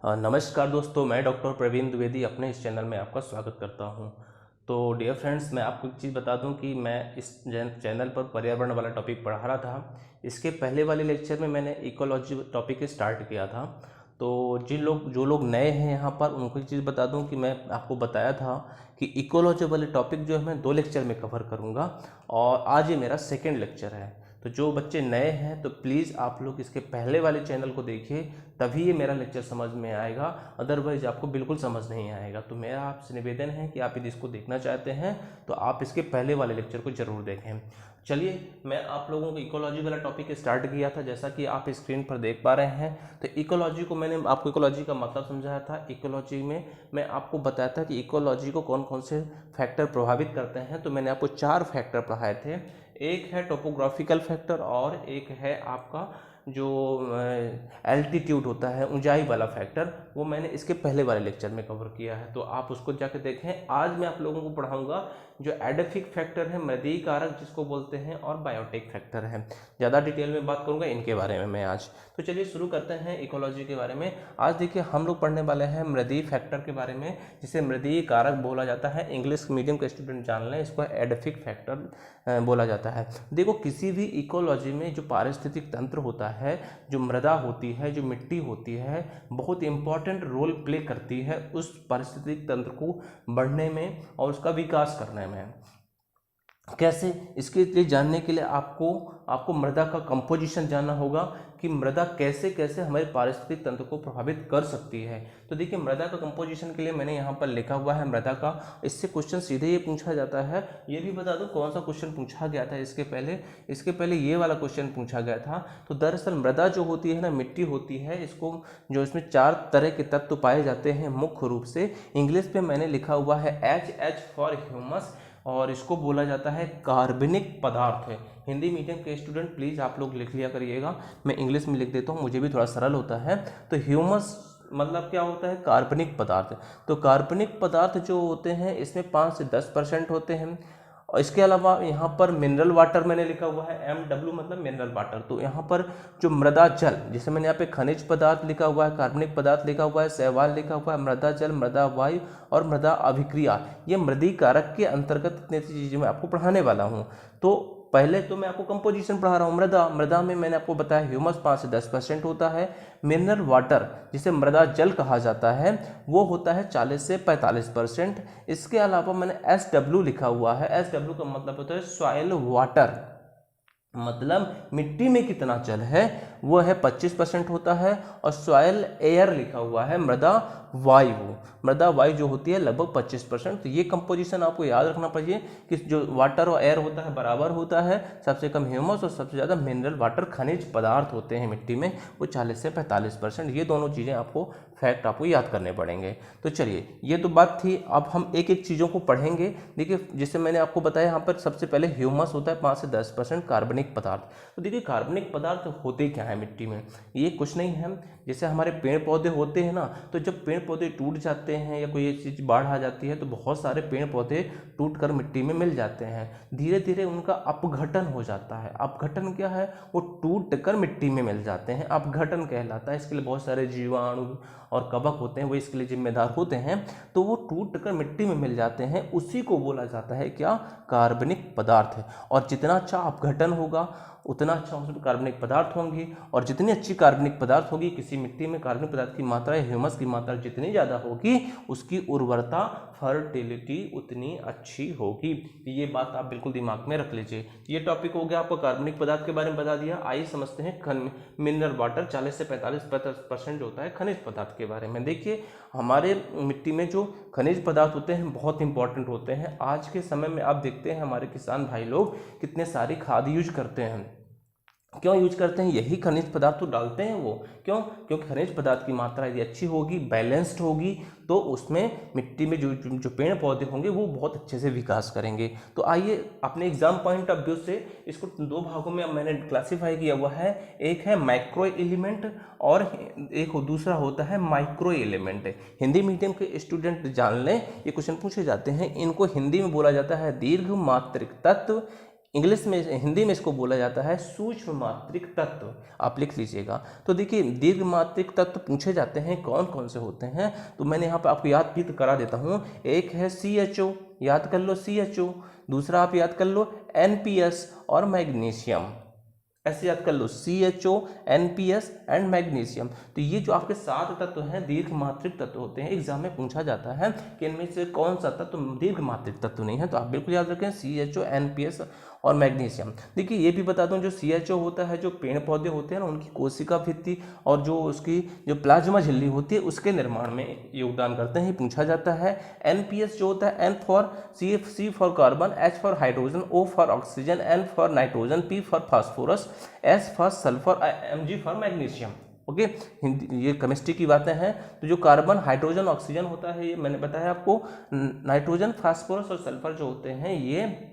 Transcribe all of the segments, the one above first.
नमस्कार दोस्तों, मैं डॉक्टर प्रवीण द्विवेदी अपने इस चैनल में आपका स्वागत करता हूं। तो डियर फ्रेंड्स, मैं आपको एक चीज़ बता दूं कि मैं इस चैनल पर पर्यावरण वाला टॉपिक पढ़ा रहा था। इसके पहले वाले लेक्चर में मैंने इकोलॉजी टॉपिक स्टार्ट किया था। तो जो लोग नए हैं यहाँ पर, उनको एक चीज़ बता दूं कि मैं आपको बताया था कि इकोलॉजी वाले टॉपिक जो है मैं 2 लेक्चर में कवर करूँगा और आज ये मेरा सेकेंड लेक्चर है। तो जो बच्चे नए हैं तो प्लीज़ आप लोग इसके पहले वाले चैनल को देखिए, तभी ये मेरा लेक्चर समझ में आएगा, अदरवाइज आपको बिल्कुल समझ नहीं आएगा। तो मेरा आपसे निवेदन है कि आप यदि इसको देखना चाहते हैं तो आप इसके पहले वाले लेक्चर को जरूर देखें। चलिए, मैं आप लोगों को इकोलॉजी वाला टॉपिक स्टार्ट किया था, जैसा कि आप स्क्रीन पर देख पा रहे हैं। तो इकोलॉजी को मैंने आपको इकोलॉजी का मतलब समझाया था। इकोलॉजी में मैं आपको बताया था कि इकोलॉजी को कौन कौन से फैक्टर प्रभावित करते हैं। तो मैंने आपको 4 फैक्टर पढ़ाए थे। एक है टोपोग्राफिकल फैक्टर और एक है आपका जो एल्टीट्यूड होता है, ऊंचाई वाला फैक्टर, वो मैंने इसके पहले वाले लेक्चर में कवर किया है। तो आप उसको जाके देखें। आज मैं आप लोगों को पढ़ाऊंगा जो एडफिक फैक्टर है, मृदीय कारक जिसको बोलते हैं, और बायोटिक फैक्टर है। ज़्यादा डिटेल में बात करूंगा इनके बारे में मैं आज। तो चलिए शुरू करते हैं इकोलॉजी के बारे में। आज देखिए हम लोग पढ़ने वाले हैं मृदीय फैक्टर के बारे में, जिसे मृदीय कारक बोला जाता है। इंग्लिश मीडियम के स्टूडेंट जान लें, इसको एडफिक फैक्टर बोला जाता है। देखो, किसी भी इकोलॉजी में जो पारिस्थितिक तंत्र होता है, जो मृदा होती है, जो मिट्टी होती है, बहुत इंपॉर्टेंट रोल प्ले करती है उस पारिस्थितिक तंत्र को बढ़ने में और उसका विकास करने में। कैसे? इसके लिए जानने के लिए आपको मृदा का कंपोजिशन जानना होगा कि मृदा कैसे कैसे हमारे पारिस्थितिक तंत्र को प्रभावित कर सकती है। तो देखिए, मृदा का कंपोजिशन के लिए मैंने यहाँ पर लिखा हुआ है मृदा का। इससे क्वेश्चन सीधे ये पूछा जाता है। ये भी बता दूं कौन सा क्वेश्चन पूछा गया था इसके पहले ये वाला क्वेश्चन पूछा गया था। तो दरअसल मृदा जो होती है ना, मिट्टी होती है, इसमें 4 तरह के तत्व पाए जाते हैं मुख्य रूप से। इंग्लिश में मैंने लिखा हुआ है HH फॉर ह्यूमस, और इसको बोला जाता है कार्बनिक पदार्थ है। हिंदी मीडियम के स्टूडेंट प्लीज़ आप लोग लिख लिया करिएगा, मैं इंग्लिश में लिख देता हूँ, मुझे भी थोड़ा सरल होता है। तो ह्यूमस मतलब क्या होता है? कार्बनिक पदार्थ। तो कार्बनिक पदार्थ जो होते हैं इसमें 5 से 10% होते हैं। और इसके अलावा यहाँ पर मिनरल वाटर मैंने लिखा हुआ है, MW मतलब मिनरल वाटर। तो यहाँ पर जो मृदा जल, जिसे मैंने यहाँ पे खनिज पदार्थ लिखा हुआ है, कार्बनिक पदार्थ लिखा हुआ है, शैवाल लिखा हुआ है, मृदा जल, मृदा वायु और मृदा अभिक्रिया, ये मृदीय कारक के अंतर्गत इतनी चीजें मैं आपको पढ़ाने वाला हूँ। तो पहले तो मैं आपको कंपोजिशन पढ़ा रहा हूँ। मृदा में मैंने आपको बताया ह्यूमस 5 से 10% होता है। मिनरल वाटर, जिसे मृदा जल कहा जाता है, वो होता है 40 से 45%। इसके अलावा मैंने SW लिखा हुआ है। SW का मतलब होता है सॉइल वाटर, मतलब मिट्टी में कितना जल है वो है 25% होता है। और सॉइल एयर लिखा हुआ है, मृदा वायु जो होती है लगभग 25%। तो ये कंपोजिशन आपको याद रखना चाहिए कि जो वाटर और एयर होता है बराबर होता है। सबसे कम ह्यूमस और सबसे ज़्यादा मिनरल वाटर, खनिज पदार्थ होते हैं मिट्टी में, वो 40 से 45%। ये दोनों चीज़ें फैक्ट आपको याद करने पड़ेंगे। तो चलिए, ये तो बात थी। अब हम एक एक चीज़ों को पढ़ेंगे। देखिए, जैसे मैंने आपको बताया, यहाँ पर सबसे पहले ह्यूमस होता है 5 से 10% कार्बनिक पदार्थ। तो देखिए, कार्बनिक पदार्थ होते क्या है मिट्टी में? ये कुछ नहीं है, जैसे हमारे पेड़ पौधे होते हैं ना, तो जब पेड़ पौधे टूट जाते हैं या कोई चीज़ बाढ़ आ जाती है तो बहुत सारे पेड़ पौधे टूट कर मिट्टी में मिल जाते हैं। धीरे धीरे उनका अपघटन हो जाता है। अपघटन क्या है? वो टूट कर मिट्टी में मिल जाते हैं, अपघटन कहलाता है। इसके लिए बहुत सारे जीवाणु और कवक होते हैं, वो इसके लिए जिम्मेदार होते हैं। तो वो टूट कर मिट्टी में मिल जाते हैं, उसी को बोला जाता है क्या? कार्बनिक पदार्थ है। और जितना अच्छा अपघटन होगा उतना अच्छा उसमें कार्बनिक पदार्थ होंगे, और जितनी अच्छी कार्बनिक पदार्थ होगी, किसी मिट्टी में कार्बनिक पदार्थ की मात्रा, ह्यूमस की मात्रा जितनी ज़्यादा होगी, उसकी उर्वरता, फर्टिलिटी उतनी अच्छी होगी। ये बात आप बिल्कुल दिमाग में रख लीजिए। ये टॉपिक हो गया, आपको कार्बनिक पदार्थ के बारे में बता दिया। आइए समझते हैं मिनरल वाटर, 40 से 45% जो होता है खनिज पदार्थ के बारे में। देखिए, हमारे मिट्टी में जो खनिज पदार्थ होते हैं बहुत इंपॉर्टेंट होते हैं। आज के समय में आप देखते हैं हमारे किसान भाई लोग कितने सारी खाद यूज करते हैं। क्यों यूज करते हैं? यही खनिज पदार्थ तो डालते हैं वो। क्यों? क्योंकि खनिज पदार्थ की मात्रा यदि अच्छी होगी, बैलेंस्ड होगी, तो उसमें मिट्टी में जो पेड़ पौधे होंगे वो बहुत अच्छे से विकास करेंगे। तो आइए, अपने एग्जाम पॉइंट ऑफ व्यू से इसको 2 भागों में मैंने क्लासीफाई किया हुआ है। एक है माइक्रो एलिमेंट और एक दूसरा होता है माइक्रो एलिमेंट। हिंदी मीडियम के स्टूडेंट जान लें, ये क्वेश्चन पूछे जाते हैं। इनको हिंदी में बोला जाता है दीर्घ मात्रिक तत्व इंग्लिश में, हिंदी में इसको बोला जाता है सूक्ष्म मात्रिक तत्व। आप लिख लीजिएगा। तो देखिए दीर्घ मात्रिक तत्व पूछे जाते हैं कौन कौन से होते हैं, तो मैंने यहाँ पर आपको याद भी करा देता हूँ। एक है CHO, याद कर लो CHO। दूसरा आप याद कर लो NPS और मैग्नीशियम। ऐसे याद कर लो CHO, NPS एंड मैग्नीशियम। तो ये जो आपके 7 तत्व हैं दीर्घ मात्रिक तत्व होते हैं। एग्जाम में पूछा जाता है कि इनमें से कौन सा तत्व दीर्घ मात्रिक तत्व नहीं है, तो आप बिल्कुल याद रखें CHO, NPS और मैग्नीशियम। देखिए ये भी बता दूं, जो CHO होता है, जो पेड़ पौधे होते हैं ना, उनकी कोशिका भित्ति और जो उसकी जो प्लाज्मा झिल्ली होती है उसके निर्माण में योगदान करते हैं, पूछा जाता है। NPS जो होता है N for C for carbon, H for hydrogen, O for oxygen, N for nitrogen, P for phosphorus, S for sulphur, Mg for magnesium. Okay, Hindi ये केमिस्ट्री की बातें हैं। तो जो कार्बन, हाइड्रोजन, ऑक्सीजन होता है, ये मैंने बताया आपको। नाइट्रोजन, फास्फोरस और सल्फर जो होते हैं ये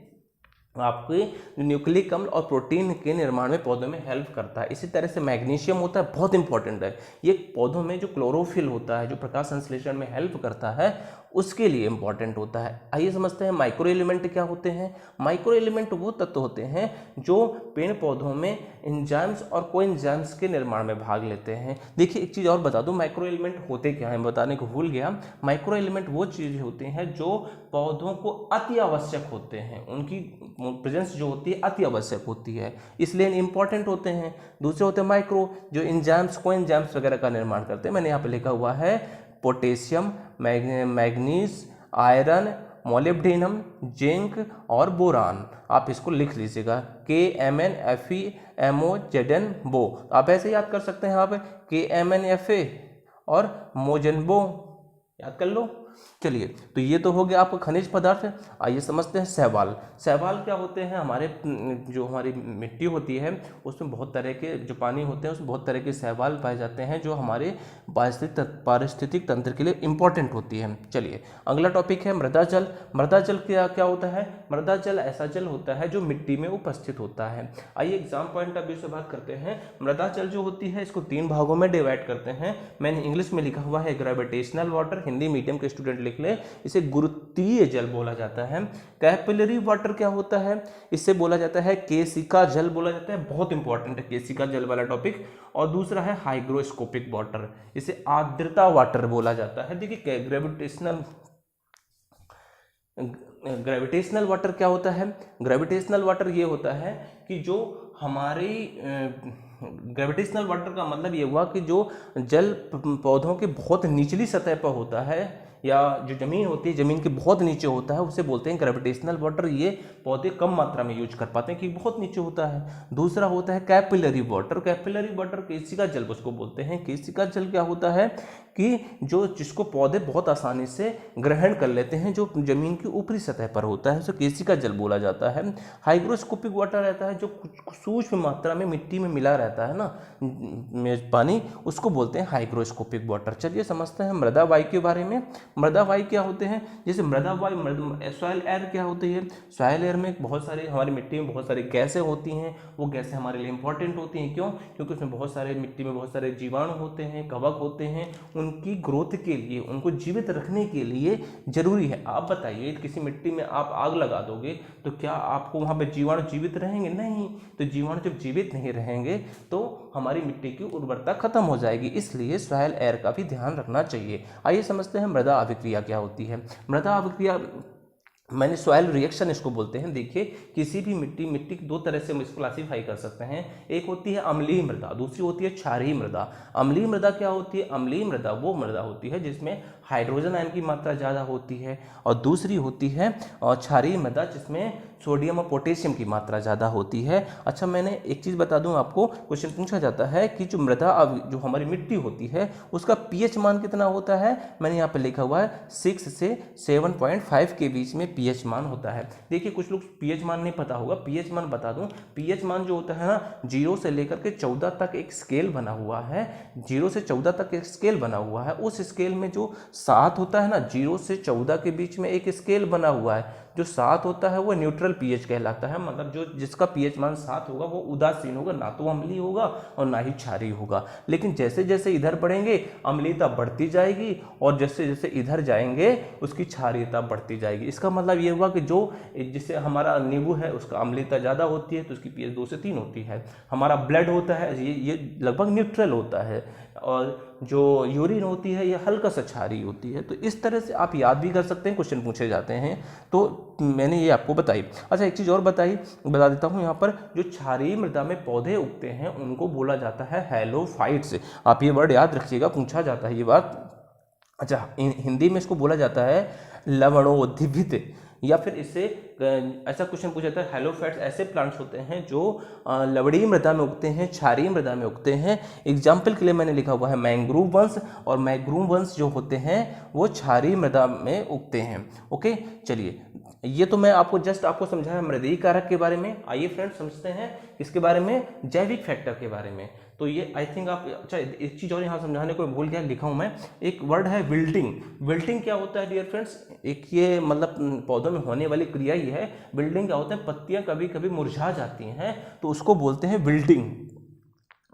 आपके न्यूक्लिक अम्ल और प्रोटीन के निर्माण में पौधों में हेल्प करता है। इसी तरह से मैग्नीशियम होता है, बहुत इंपॉर्टेंट है ये, पौधों में जो क्लोरोफिल होता है, जो प्रकाश संश्लेषण में हेल्प करता है, उसके लिए इंपॉर्टेंट होता है। आइए समझते हैं माइक्रो एलिमेंट क्या होते हैं। माइक्रो एलिमेंट वो तत्व होते हैं जो पेड़ पौधों में एंजाइम्स और कोएंजाइम्स के निर्माण में भाग लेते हैं। देखिए एक चीज़ और बता दूं, माइक्रो एलिमेंट होते क्या हैं, बताने को भूल गया। माइक्रो एलिमेंट वो चीज़ होते हैं जो पौधों को अति आवश्यक होते हैं, उनकी प्रेजेंस जो होती है अति आवश्यक होती है, इसलिए इंपॉर्टेंट होते हैं। दूसरे होते हैं माइक्रो, जो एंजाइम्स कोएंजाइम्स वगैरह का निर्माण करते हैं। मैंने यहाँ पे लिखा हुआ है potassium, manganese, iron, molybdenum, zinc और बोरान। आप इसको लिख लीजिएगा KMnFeMoZn बो। आप ऐसे याद कर सकते हैं, आप KMnFe और मोजनबो याद कर लो। चलिए, तो ये तो हो गया आपका खनिज पदार्थ। आइए समझते हैं शैवाल। शैवाल क्या होते हैं, हमारे जो हमारी मिट्टी होती है उसमें बहुत तरह के जो पानी होते हैं उसमें बहुत तरह के शैवाल पाए जाते हैं जो हमारे पारिस्थितिक तंत्र के लिए इंपॉर्टेंट होती है। चलिए अगला टॉपिक है मृदा जल। मृदा जल क्या होता है। मृदा जल ऐसा जल होता है जो मिट्टी में उपस्थित होता है। आइए एग्जाम पॉइंट ऑफ व्यू से बात करते हैं। मृदा जल जो होती है इसको 3 भागों में डिवाइड करते हैं। मैंने इंग्लिश में लिखा हुआ है ग्रेविटेशनल वाटर, हिंदी मीडियम के स्टूडेंट लिख ले, इसे गुरुत्वीय जल बोला जाता है। कैपिलरी वाटर क्या होता है, इससे बोला जाता है केशिका जल बोला जाता है, बहुत इंपॉर्टेंट है केशिका जल वाला टॉपिक। और दूसरा है हाइग्रोस्कोपिक वाटर, इसे आर्द्रता वाटर बोला जाता है। देखिए ग्रेविटेशनल वाटर क्या होता है। ग्रेविटेशनल वाटर ये होता है कि जो हमारी ग्रेविटेशनल वाटर का मतलब ये हुआ कि जो जल पौधों के बहुत निचली सतह पर होता है या जो ज़मीन होती है ज़मीन के बहुत नीचे होता है उसे बोलते हैं ग्रेविटेशनल वाटर। ये पौधे कम मात्रा में यूज कर पाते हैं क्योंकि बहुत नीचे होता है। दूसरा होता है कैपिलरी वाटर। कैपिलरी वाटर केशिका जल उसको बोलते हैं। केशिका जल क्या होता है कि जिसको पौधे बहुत आसानी से ग्रहण कर लेते हैं, जो ज़मीन की ऊपरी सतह पर होता है, उसे केशिका जल बोला जाता है। हाइग्रोस्कोपिक वाटर रहता है जो सूक्ष्म मात्रा में मिट्टी में मिला रहता है ना पानी, उसको बोलते हैं हाइग्रोस्कोपिक वाटर। चलिए समझते हैं मृदा वायु के बारे में। मृदा वायु क्या होते हैं, जैसे मृदा वायु सॉइल एयर क्या होती है। सॉइल एयर में बहुत सारी हमारी मिट्टी में बहुत सारी गैसें होती हैं, वो गैसें हमारे लिए इंपॉर्टेंट होती हैं। क्यों? क्योंकि उसमें बहुत सारे मिट्टी में बहुत सारे जीवाणु होते हैं, कवक होते हैं, उनकी ग्रोथ के लिए, उनको जीवित रखने के लिए जरूरी है। आप बताइए किसी मिट्टी में आप आग लगा दोगे तो क्या आपको वहाँ पे जीवाणु जीवित रहेंगे? नहीं। तो जीवाणु जब जीवित नहीं रहेंगे तो हमारी मिट्टी की उर्वरता खत्म हो जाएगी, इसलिए सॉइल एयर का भी ध्यान रखना चाहिए। आइए समझते हैं मृदा अभिक्रिया क्या होती है। मृदा अभिक्रिया मैंने सॉइल रिएक्शन इसको बोलते हैं। देखिए किसी भी मिट्टी दो तरह से हम इसको क्लासीफाई कर सकते हैं। एक होती है अम्लीय मृदा, दूसरी होती है क्षारीय मृदा। अम्लीय मृदा क्या होती है? अम्लीय मृदा वो मृदा होती है जिसमें हाइड्रोजन आयन की मात्रा ज़्यादा होती है, और दूसरी होती है क्षारीय मृदा जिसमें सोडियम और पोटेशियम की मात्रा ज़्यादा होती है। अच्छा, मैंने एक चीज़ बता दूं आपको, क्वेश्चन पूछा जाता है कि जो मृदा जो हमारी मिट्टी होती है उसका पीएच मान कितना होता है। मैंने यहाँ पे लिखा हुआ है 6 से 7.5 के बीच में पीएच मान होता है। देखिए कुछ लोग पीएच मान नहीं पता होगा, पीएच मान बता दूं। पीएच मान जो होता है ना, 0 से लेकर के 14 तक एक स्केल बना हुआ है। 0 से 14 तक एक स्केल बना हुआ है। उस स्केल में जो 7 होता है ना, 0 से 14 के बीच में एक स्केल बना हुआ है, जो 7 होता है वो न्यूट्रल पीएच कहलाता है, मतलब जो जिसका पीएच मान 7 होगा वो उदासीन होगा, ना तो अम्लीय होगा और ना ही क्षारीय होगा। लेकिन जैसे जैसे इधर बढ़ेंगे अम्लीयता बढ़ती जाएगी और जैसे जैसे इधर जाएंगे उसकी क्षारीयता बढ़ती जाएगी। इसका मतलब ये हुआ कि जो जिससे हमारा नींबू है उसका अम्लीयता ज़्यादा होती है तो उसकी पीएच 2 से 3 होती है। हमारा ब्लड होता है ये लगभग न्यूट्रल होता है और जो यूरिन होती है ये हल्का सा क्षारीय होती है। तो इस तरह से आप याद भी कर सकते हैं, क्वेश्चन पूछे जाते हैं। तो मैंने ये आपको बताई। अच्छा एक चीज़ और बता देता हूँ, यहाँ पर जो क्षारीय मृदा में पौधे उगते हैं उनको बोला जाता है हैलोफाइट्स। आप ये वर्ड याद रखिएगा, पूछा जाता है ये बात। अच्छा हिंदी में इसको बोला जाता है लवणोद्भिद, या फिर इससे ऐसा क्वेश्चन पूछा जाता है हैलोफाइट्स ऐसे प्लांट्स होते हैं जो लवणीय मृदा में उगते हैं, क्षारीय मृदा में उगते हैं। एग्जाम्पल के लिए मैंने लिखा हुआ है मैंग्रोव वंश, और मैंग्रोव वंश जो होते हैं वो क्षारीय मृदा में उगते हैं। ओके चलिए, ये तो मैं आपको जस्ट आपको समझाया मृदीय कारक के बारे में। आइए फ्रेंड्स समझते हैं इसके बारे में, जैविक फैक्टर के बारे में। तो ये आई थिंक आप, अच्छा एक चीज़ और यहाँ समझाने को भूल गया, लिखा हूँ मैं, एक वर्ड है विल्टिंग। विल्टिंग क्या होता है डियर फ्रेंड्स? एक ये मतलब पौधों में होने वाली क्रिया ही है। विल्टिंग क्या होता है? पत्तियाँ कभी कभी मुरझा जाती हैं तो उसको बोलते हैं विल्टिंग।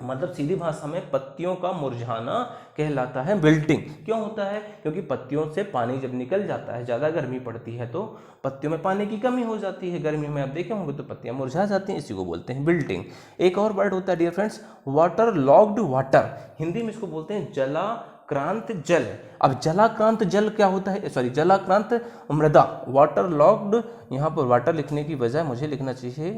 मतलब सीधी भाषा में पत्तियों का मुरझाना कहलाता है विल्टिंग। क्यों होता है? क्योंकि पत्तियों से पानी जब निकल जाता है, ज़्यादा गर्मी पड़ती है तो पत्तियों में पानी की कमी हो जाती है, गर्मी में आप देखे होंगे तो पत्तियां मुरझा जाती हैं, इसी को बोलते हैं विल्टिंग। एक और वर्ड होता है dear friends water logged water, Hindi में इसको बोलते हैं जलाक्रांत जल। अब जलाक्रांत जल क्या होता है? सॉरी, जलाक्रांत मृदा, वाटर लॉग्ड, यहाँ पर वाटर लिखने की बजाय मुझे लिखना चाहिए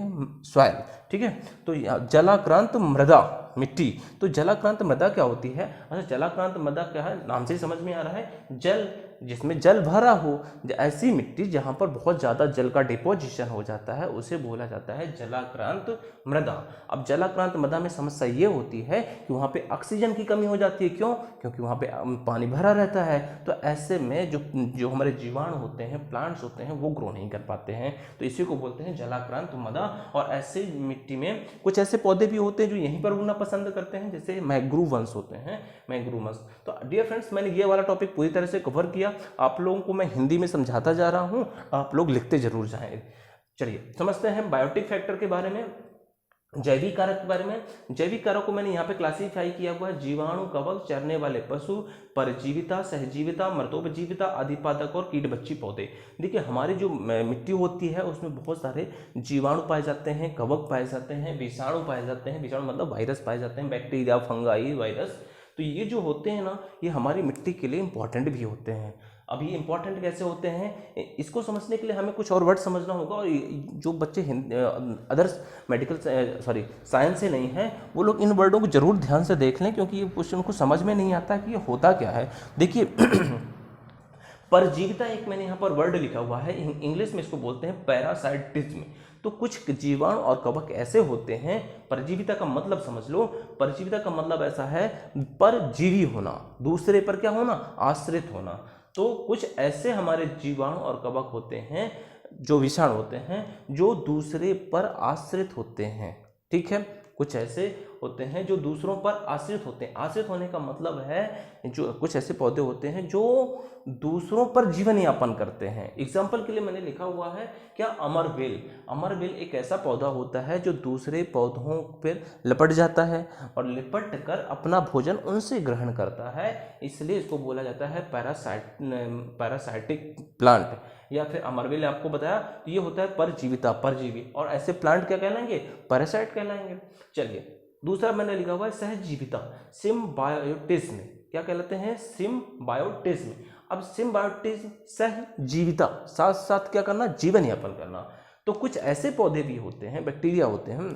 सॉइल, ठीक है। तो जलाक्रांत मृदा मिट्टी, तो जलाक्रांत मृदा क्या होती है? अच्छा जलाक्रांत मृदा क्या है? नाम से ही समझ में आ रहा है, जल जिसमें जल भरा हो, ऐसी मिट्टी जहाँ पर बहुत ज़्यादा जल का डिपोजिशन हो जाता है उसे बोला जाता है जलाक्रांत मृदा। अब जलाक्रांत मृदा में समस्या ये होती है कि वहाँ पे ऑक्सीजन की कमी हो जाती है। क्यों? क्योंकि वहाँ पे पानी भरा रहता है, तो ऐसे में जो हमारे जीवाणु होते हैं, प्लांट्स होते हैं, वो ग्रो नहीं कर पाते हैं, तो इसी को बोलते हैं जलाक्रांत मृदा। और ऐसे मिट्टी में कुछ ऐसे पौधे भी होते हैं जो यहीं पर उगना पसंद करते हैं, जैसे मैंग्रोव वंश होते हैं, मैंग्रोव वंश। तो डियर फ्रेंड्स मैंने ये वाला टॉपिक पूरी तरह से कवर किया, आप लोगों को मैं हिंदी में समझाता जा रहा हूं, आप लोग लिखते जरूर जाएं। चलिए समझते हैं बायोटिक फैक्टर के बारे में, जैविक कारक के बारे में। जैविक कारक को मैंने यहाँ पे क्लासीफाई किया हुआ है, जीवाणु, कवक, चरने वाले पशु, परजीविता, सहजीविता, मृतोपजीविता, अधिपादक और कीटबच्ची पौधे। देखिए हमारी जो मिट्टी होती है उसमें बहुत सारे जीवाणु पाए जाते हैं, कवक पाए जाते हैं, विषाणु पाए जाते हैं, विषाणु मतलब वायरस पाए जाते हैं, बैक्टीरिया, फंगाई, वायरस। तो ये जो होते हैं ना, ये हमारी मिट्टी के लिए इंपॉर्टेंट भी होते हैं। अब ये इंपॉर्टेंट कैसे होते हैं, इसको समझने के लिए हमें कुछ और वर्ड समझना होगा, और जो बच्चे अदर्स मेडिकल साइंस से नहीं हैं वो लोग इन वर्डों को जरूर ध्यान से देख लें, क्योंकि ये क्वेश्चन उनको समझ में नहीं आता कि ये होता क्या है। देखिए परजीविता एक मैंने यहाँ पर वर्ड लिखा हुआ है, इंग्लिश में इसको बोलते हैं पैरासाइटिज्म। तो कुछ जीवाणु और कवक ऐसे होते हैं, परजीविता का मतलब समझ लो, परजीविता का मतलब ऐसा है परजीवी होना, दूसरे पर क्या होना, आश्रित होना। तो कुछ ऐसे हमारे जीवाणु और कवक होते हैं, जो विषाणु होते हैं, जो दूसरे पर आश्रित होते हैं, ठीक है। कुछ ऐसे होते हैं जो दूसरों पर आश्रित होते हैं। आश्रित होने का मतलब है जो कुछ ऐसे पौधे होते हैं जो दूसरों पर जीवन यापन करते हैं। एग्जाम्पल के लिए मैंने लिखा हुआ है क्या, अमरबेल। अमरबेल एक ऐसा पौधा होता है जो दूसरे पौधों पर लिपट जाता है और लिपट कर अपना भोजन उनसे ग्रहण करता है, इसलिए इसको बोला जाता है पैरासाइटिक प्लांट। या फिर अमरबेल आपको बताया ये होता है परजीविता, परजीवी, और ऐसे प्लांट क्या कहलाएंगे, पैरासाइट कहलाएंगे। चलिए दूसरा मैंने लिखा हुआ है सहजीविता, सिम्बायोटिज्म। क्या कहलाते हैं, सिम्बायोटिज्म। अब सिम्बायोटिज्म सहजीविता, साथ साथ क्या करना, जीवन यापन करना। तो कुछ ऐसे पौधे भी होते हैं, बैक्टीरिया होते हैं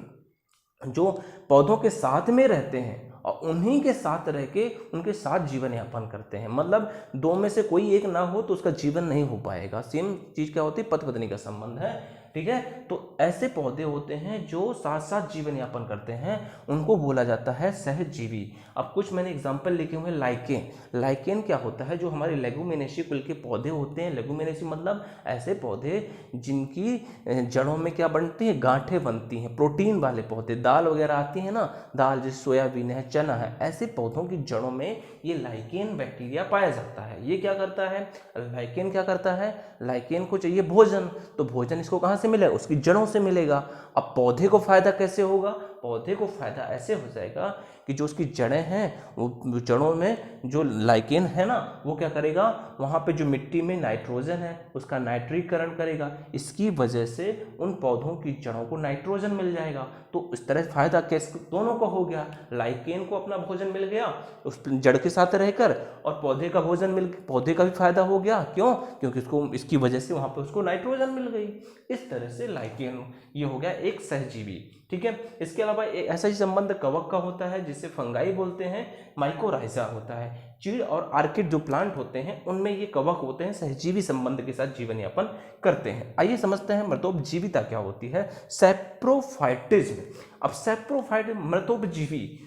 जो पौधों के साथ में रहते हैं और उन्हीं के साथ रह के उनके साथ जीवन यापन करते हैं। मतलब दो में से कोई एक ना हो तो उसका जीवन नहीं हो पाएगा। सेम चीज क्या होती है, पति पत्नी का संबंध है, ठीक है। तो ऐसे पौधे होते हैं जो साथ साथ जीवन यापन करते हैं, उनको बोला जाता है सहजीवी। अब कुछ मैंने एग्जांपल लिखे हुए हैं। लाइकेन, लाइकेन क्या होता है, जो हमारे लेगुमिनेसी कुल के पौधे होते हैं। लेगुमिनेसी मतलब ऐसे पौधे जिनकी जड़ों में क्या बनती है, गांठें बनती हैं, प्रोटीन वाले पौधे, दाल वगैरह आती है ना, दाल जैसे सोयाबीन है, चना है, ऐसे पौधों की जड़ों में ये लाइकेन बैक्टीरिया पाया जाता है। ये क्या करता है, लाइकेन क्या करता है, लाइकेन को चाहिए भोजन, तो भोजन इसको कहाँ से मिलेगा, उसकी जड़ों से मिलेगा। अब पौधे को फायदा कैसे होगा, पौधे को फायदा ऐसे हो जाएगा कि जो उसकी जड़ें हैं, वो जड़ों में जो लाइकेन है ना, वो क्या करेगा, वहाँ पे जो मिट्टी में नाइट्रोजन है उसका नाइट्रीकरण करेगा। इसकी वजह से उन पौधों की जड़ों को नाइट्रोजन मिल जाएगा। तो इस तरह फायदा कैसे दोनों को हो गया, लाइकेन को अपना भोजन मिल गया उस जड़ के साथ रहकर, और पौधे का भोजन पौधे का भी फायदा हो गया। क्यों, क्योंकि उसको इसकी वजह से वहाँ पे उसको नाइट्रोजन मिल गई। इस तरह से लाइकेन ये हो गया एक सहजीवी, ठीक है। इसके अलावा ऐसा ही संबंध कवक का होता है, जिसे फंगाई बोलते हैं, माइकोराइजा होता है। चीड़ और आर्किड जो प्लांट होते हैं उनमें ये कवक होते हैं, सहजीवी संबंध के साथ जीवन यापन करते हैं। आइए समझते हैं मृतोपजीविता क्या होती है, सैप्रोफाइटिज्म। अब सैप्रोफाइट मृतोपजीवी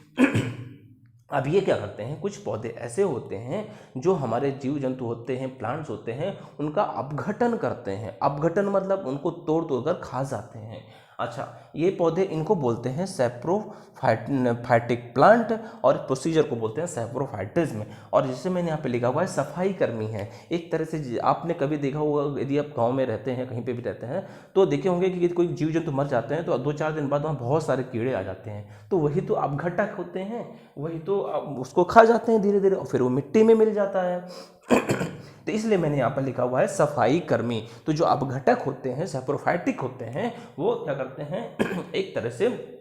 अब ये क्या करते हैं, कुछ पौधे ऐसे होते हैं जो हमारे जीव जंतु होते हैं, प्लांट्स होते हैं, उनका अपघटन करते हैं। अपघटन मतलब उनको तोड़ तोड़कर खा जाते हैं। अच्छा, ये पौधे इनको बोलते हैं सैप्रोफाइटिक प्लांट, और प्रोसीजर को बोलते हैं सैप्रोफाइटिज्म। और जिसे मैंने यहाँ पे लिखा हुआ है सफाई कर्मी है। एक तरह से आपने कभी देखा होगा, यदि आप गांव में रहते हैं, कहीं पे भी रहते हैं, तो देखे होंगे कि कोई जीव जंतु मर जाते हैं तो 2-4 दिन बाद वहाँ बहुत सारे कीड़े आ जाते हैं। तो वही तो अपघटक होते हैं, वही तो उसको खा जाते हैं धीरे धीरे, और फिर वो मिट्टी में मिल जाता है। तो इसलिए मैंने यहाँ पर लिखा हुआ है सफाई कर्मी। तो जो अपघटक होते हैं, सैप्रोफाइटिक होते हैं, वो क्या करते हैं, एक तरह से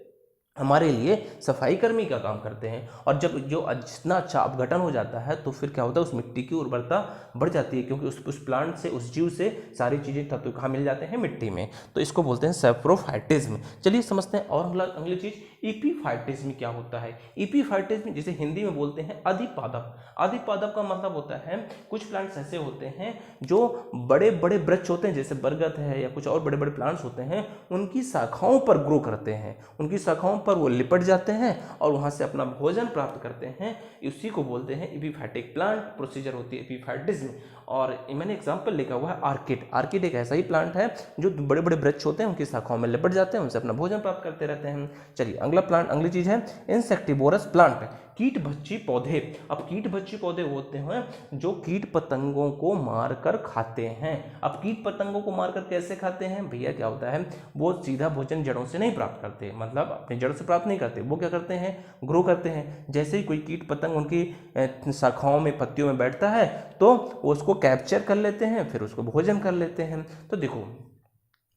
हमारे लिए सफाई कर्मी का काम करते हैं। और जब जो जितना अच्छा अपघटन हो जाता है तो फिर क्या होता है, उस मिट्टी की उर्वरता बढ़ जाती है, क्योंकि उस प्लांट से, उस जीव से सारी चीज़ें तत्व कहाँ मिल जाते हैं, मिट्टी में। तो इसको बोलते हैं सैप्रोफाइटिज्म। चलिए समझते हैं। और अगली चीज़ इपीफाइटिज्म क्या होता है। इपीफाइटिज्म जिसे हिंदी में बोलते हैं अधिपादप। अधिपादप का मतलब होता है, कुछ प्लांट्स ऐसे होते हैं जो बड़े बड़े वृक्ष होते हैं, जैसे बरगद है या कुछ और बड़े बड़े प्लांट्स होते हैं, उनकी शाखाओं पर ग्रो करते हैं, उनकी शाखाओं पर वो लिपट जाते हैं और वहाँ से अपना भोजन प्राप्त करते हैं। इसी को बोलते हैं इपीफाइटिक प्लांट। प्रोसीजर होती है इपीफाइटिज्म। और मैंने एग्जांपल लिखा हुआ है आर्किड। आर्किड एक ऐसा ही प्लांट है जो बड़े बड़े वृक्ष होते हैं, उनकी शाखाओं में लिपट जाते हैं, उनसे अपना भोजन प्राप्त करते रहते हैं। चलिए अगला प्लांट, अगली चीज है इंसेक्टिवोरस प्लांट, कीटभक्षी पौधे। अब कीटभक्षी पौधे होते हैं जो कीट पतंगों को मारकर खाते हैं। अब कीट पतंगों को मारकर कैसे खाते हैं भैया, क्या होता है, वो सीधा भोजन जड़ों से नहीं प्राप्त करते, मतलब अपनी जड़ से प्राप्त नहीं करते, वो क्या करते हैं, ग्रो करते हैं। जैसे ही कोई कीट पतंग उनकी शाखाओं में, पत्तियों में बैठता है तो वो उसको कैप्चर कर लेते हैं, फिर उसको भोजन कर लेते हैं। तो देखो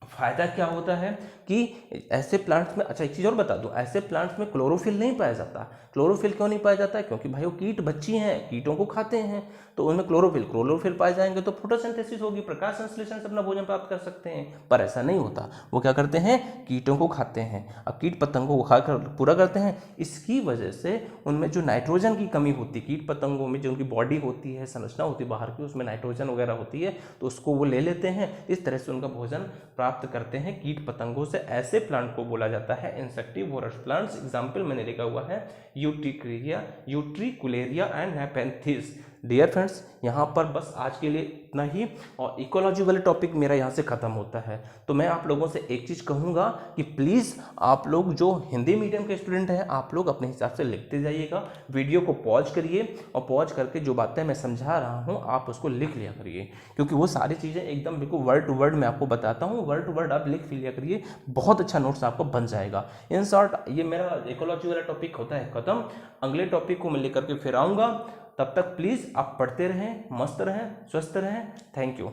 फायदा क्या होता है कि ऐसे प्लांट्स में, अच्छा एक चीज़ और बता दूं, ऐसे प्लांट्स में क्लोरोफिल नहीं पाया जाता। क्लोरोफिल क्यों नहीं पाया जाता है, क्योंकि भाई वो कीट बच्ची हैं, कीटों को खाते हैं, तो उनमें क्लोरोफिल पाए जाएंगे तो फोटोसिंथेसिस होगी, प्रकाश संश्लेषण से अपना भोजन प्राप्त कर सकते हैं। पर ऐसा नहीं होता, वो क्या करते हैं, कीटों को खाते हैं। अब कीट पतंगों को खाकर पूरा करते हैं, इसकी वजह से उनमें जो नाइट्रोजन की कमी होती है, कीट पतंगों में जो उनकी बॉडी होती है, संरचना होती है बाहर की, उसमें नाइट्रोजन वगैरह होती है, तो उसको वो ले लेते हैं, इस तरह से उनका भोजन प्राप्त करते हैं कीट पतंगों से। ऐसे प्लांट को बोला जाता है इंसेक्टिवोरस प्लांट्स। एग्जाम्पल मैंने लिखा हुआ है utricularia and nepenthes. Dear friends, यहाँ पर बस आज के लिए इतना ही, और इकोलॉजी वाले टॉपिक मेरा यहाँ से ख़त्म होता है। तो मैं आप लोगों से एक चीज़ कहूँगा कि प्लीज़ आप लोग जो हिंदी मीडियम के स्टूडेंट हैं, आप लोग अपने हिसाब से लिखते जाइएगा, वीडियो को पॉज करिए और पॉज करके जो बातें मैं समझा रहा हूँ आप उसको लिख लिया करिए, क्योंकि वो सारी चीज़ें एकदम बिल्कुल वर्ड टू वर्ड मैं आपको बताता हूँ, वर्ड टू वर्ड आप लिख लिया करिए, बहुत अच्छा नोट्स आपको बन जाएगा। इन शॉर्ट ये मेरा इकोलॉजी वाला टॉपिक होता है ख़त्म। अगले टॉपिक को मैं लेकर के फिर आऊँगा, तब तक प्लीज़ आप पढ़ते रहें, मस्त रहें, स्वस्थ रहें। Thank you.